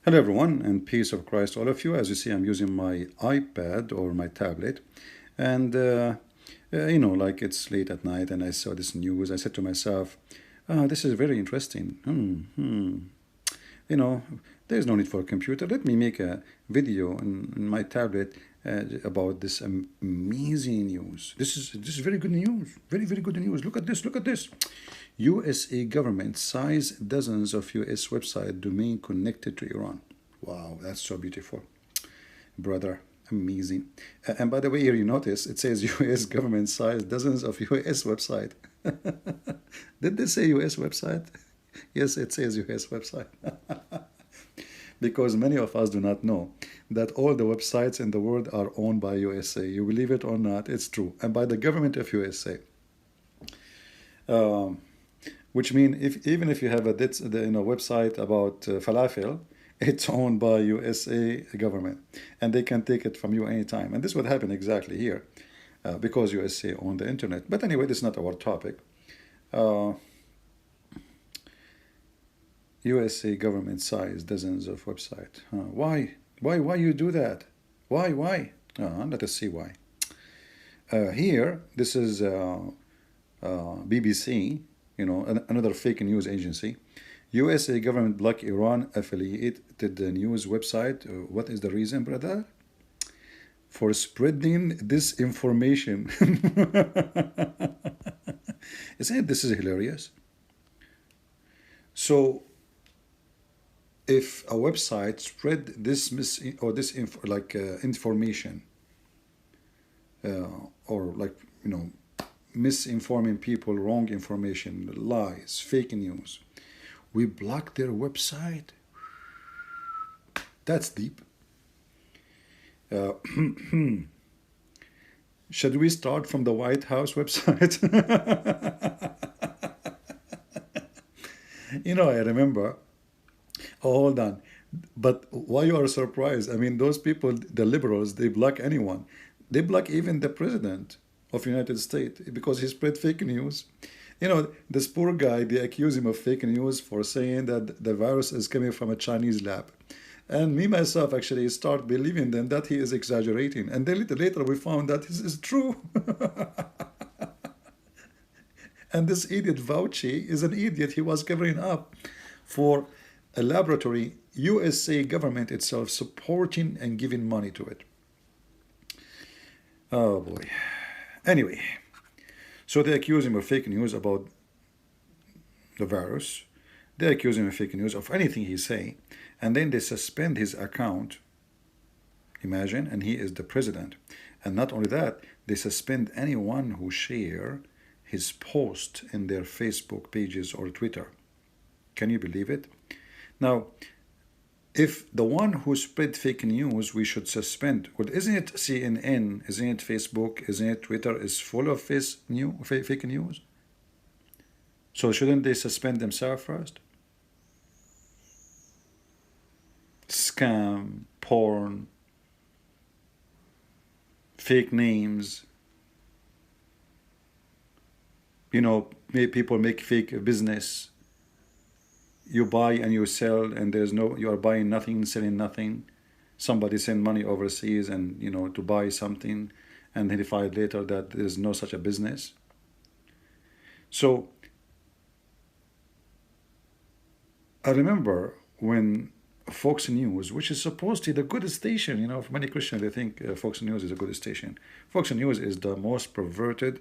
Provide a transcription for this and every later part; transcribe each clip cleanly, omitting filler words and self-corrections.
Hello everyone, and peace of Christ all of you. As you see, I'm using my iPad or my tablet, and like it's late at night, and I saw this news. I said to myself, this is very interesting. You know, there's no need for a computer. Let me make a video on my tablet about this amazing news. This is very good news. Very good news. Look at this. Look at this. USA government seizes dozens of US website domain connected to Iran. Wow, that's so beautiful, brother. Amazing. And by the way, here you notice it says US government seized dozens of US website. Did they say US website? Yes, it says US website. Because many of us do not know that all the websites in the world are owned by USA. You believe it or not, it's true. And by the government of USA. Um, which means even if you have a website about falafel, it's owned by USA government, and they can take it from you anytime. And this would happen exactly here, because USA own the internet. But anyway, this is not our topic. Uh, USA government size dozens of websites. Why? Why you do that? Why? Let us see why. Here, this is BBC, another fake news agency. USA government block Iran affiliated news website. What is the reason, brother? For spreading disinformation. Isn't this is hilarious? So if a website spread this information, or misinforming people, wrong information, lies, fake news, we block their website. That's deep. Uh, should we start from the White House website? I remember. Oh, hold on. But why you are surprised? I mean, those people, the liberals, they block anyone. They block even the president of the United States because he spread fake news. This poor guy, they accuse him of fake news for saying that the virus is coming from a Chinese lab. And me, myself, actually start believing them that he is exaggerating. And then later we found that this is true. And this idiot Fauci is an idiot. He was covering up for a laboratory, USA government itself supporting and giving money to it. Oh boy. Anyway, so they accuse him of fake news about the virus. They accuse him of fake news of anything he say, and then they suspend his account. Imagine, and he is the president. And not only that, they suspend anyone who share his post in their Facebook pages or Twitter. Can you believe it? Now, if the one who spread fake news we should suspend, well, isn't it CNN, isn't it Facebook, isn't it Twitter is full of fake news? So shouldn't they suspend themselves first? Scam, porn, fake names, people make fake business. You buy and you sell, and you are buying nothing, selling nothing. Somebody send money overseas and to buy something, and then they find later that there is no such a business. So I remember when Fox News, which is supposed to be the good station, for many Christians they think Fox News is a good station. Fox News is the most perverted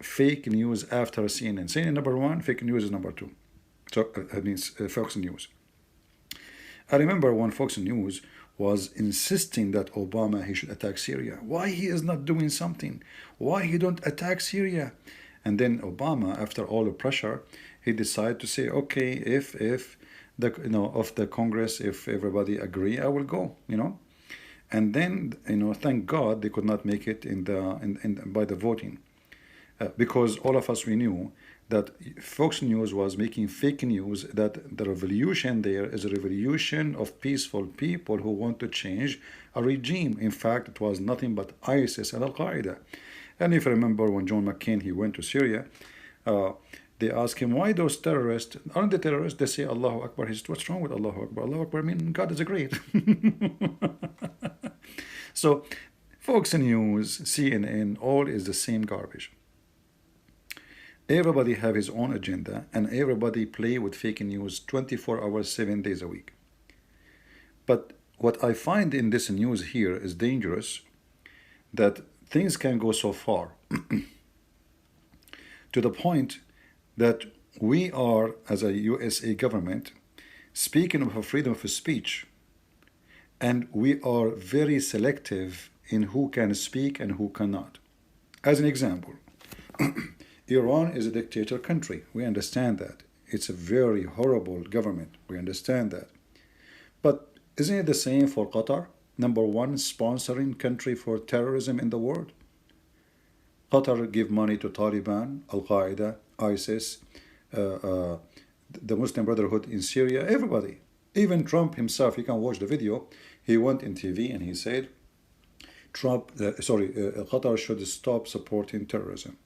fake news after CNN. CNN number one, fake news is number two. So that means Fox News. I remember when Fox News was insisting that Obama he should attack Syria. Why he is not doing something? Why he don't attack Syria? And then Obama, after all the pressure, he decided to say, okay, if the of the Congress, if everybody agree, I will go. And then thank God they could not make it by the voting, because all of us we knew that Fox News was making fake news, that the revolution there is a revolution of peaceful people who want to change a regime. In fact, it was nothing but ISIS and Al-Qaeda. And if you remember when John McCain, he went to Syria, They ask him, why those terrorists, aren't they terrorists? They say Allahu Akbar. He says, what's wrong with Allahu Akbar? Allahu Akbar means God is great. So Fox News, CNN, all is the same garbage. Everybody have his own agenda, and everybody play with fake news 24 hours, 7 days a week. But what I find in this news here is dangerous, that things can go so far to the point that we are, as a USA government, speaking of freedom of speech, and we are very selective in who can speak and who cannot. As an example, Iran is a dictator country. We understand that. It's a very horrible government. We understand that. But isn't it the same for Qatar? Number one sponsoring country for terrorism in the world. Qatar give money to Taliban, Al-Qaeda, ISIS, the Muslim Brotherhood in Syria, everybody. Even Trump himself, you can watch the video, he went in TV and he said, Qatar should stop supporting terrorism.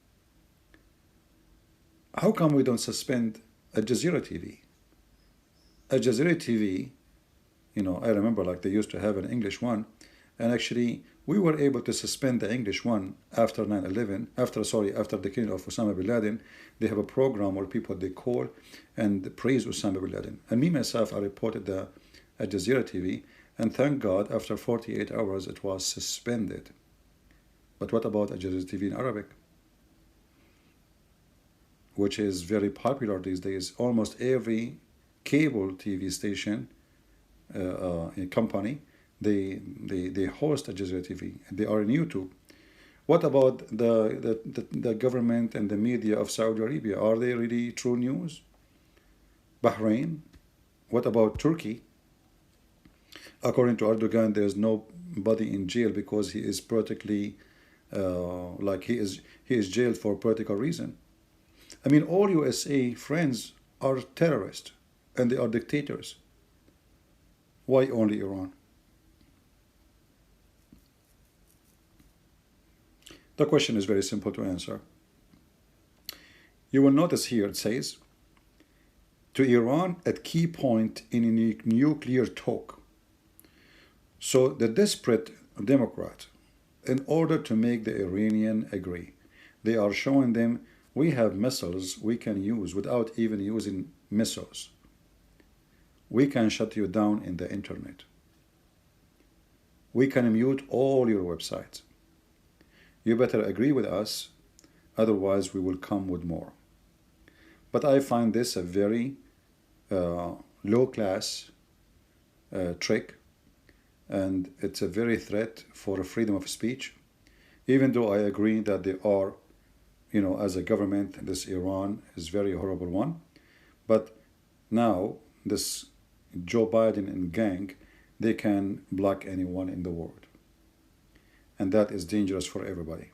How come we don't suspend Al Jazeera TV? Al Jazeera TV, you know, I remember like they used to have an English one, and actually we were able to suspend the English one after 9/11, after the killing of Osama bin Laden. They have a program where people, they call and praise Osama bin Laden. And me myself, I reported the Al Jazeera TV, and thank God after 48 hours it was suspended. But what about Al Jazeera TV in Arabic, which is very popular these days? Almost every cable TV station company, they host Al Jazeera TV. They are in YouTube. What about the government and the media of Saudi Arabia? Are they really true news? Bahrain? What about Turkey? According to Erdogan, there is nobody in jail because he is politically, he is jailed for political reason. I mean, all USA friends are terrorists and they are dictators. Why only Iran? The question is very simple to answer. You will notice here it says, to Iran at key point in a nuclear talk. So the desperate Democrat, in order to make the Iranian agree, they are showing them, we have missiles we can use without even using missiles. We can shut you down in the internet. We can mute all your websites. You better agree with us, otherwise we will come with more. But I find this a very low-class trick, and it's a very threat for freedom of speech, even though I agree that they are, you know, as a government, this Iran is very horrible one. But now this Joe Biden and gang, they can block anyone in the world. And that is dangerous for everybody.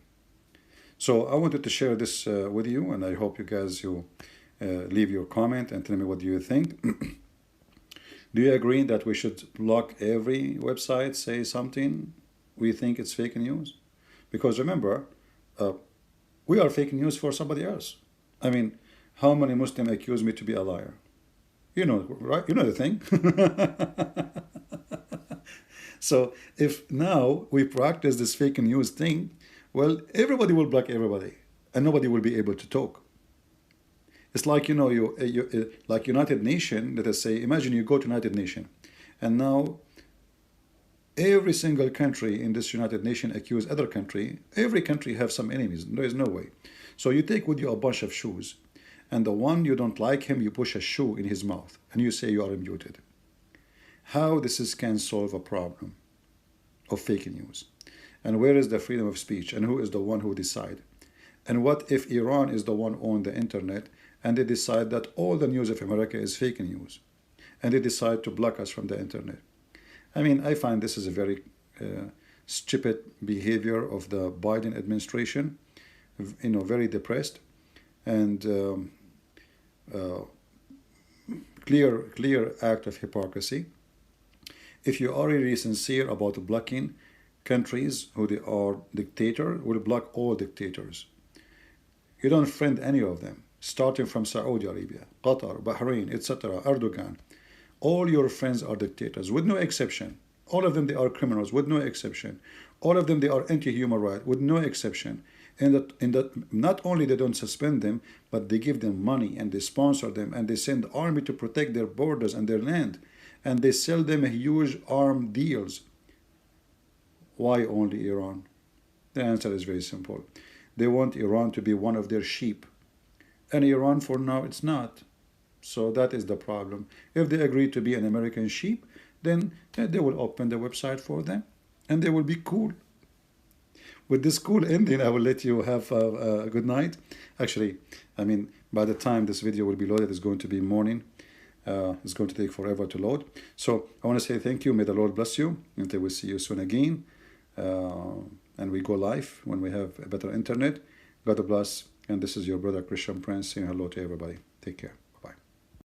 So I wanted to share this with you, and I hope you guys, leave your comment and tell me what do you think. Do you agree that we should block every website, say something we think it's fake news? Because remember, we are fake news for somebody else. I mean, how many Muslims accuse me to be a liar? You know, right? You know the thing. So if now we practice this fake news thing, well, everybody will block everybody, and nobody will be able to talk. It's like, you know, like United Nations, let us say, imagine you go to United Nations, and now every single country in this United Nations accuse other country. Every country have some enemies. There is no way. So you take with you a bunch of shoes, and the one you don't like him, you push a shoe in his mouth, and you say you are immuted. How this can solve a problem of fake news? And where is the freedom of speech? And who is the one who decide? And what if Iran is the one on the internet and they decide that all the news of America is fake news, and they decide to block us from the internet? I mean, I find this is a very stupid behavior of the Biden administration, you know, very depressed, and clear act of hypocrisy. If you are really sincere about blocking countries who they are dictator, will block all dictators. You don't friend any of them. starting from Saudi Arabia, Qatar, Bahrain, etc., Erdogan. All your friends are dictators, with no exception. All of them, they are criminals, with no exception. All of them, they are anti-human rights, with no exception. And not only they don't suspend them, but they give them money and they sponsor them and they send the army to protect their borders and their land. And they sell them huge arm deals. Why only Iran? The answer is very simple. They want Iran to be one of their sheep. And Iran, for now, it's not. So that is the problem. If they agree to be an American sheep, then they will open the website for them and they will be cool. With this cool ending, I will let you have a good night. Actually, I mean, by the time this video will be loaded, it's going to be morning. It's going to take forever to load. So I want to say thank you. May the Lord bless you. Until we see you soon again. And we go live when we have a better internet. God bless. And this is your brother Christian Prince saying hello to everybody. Take care.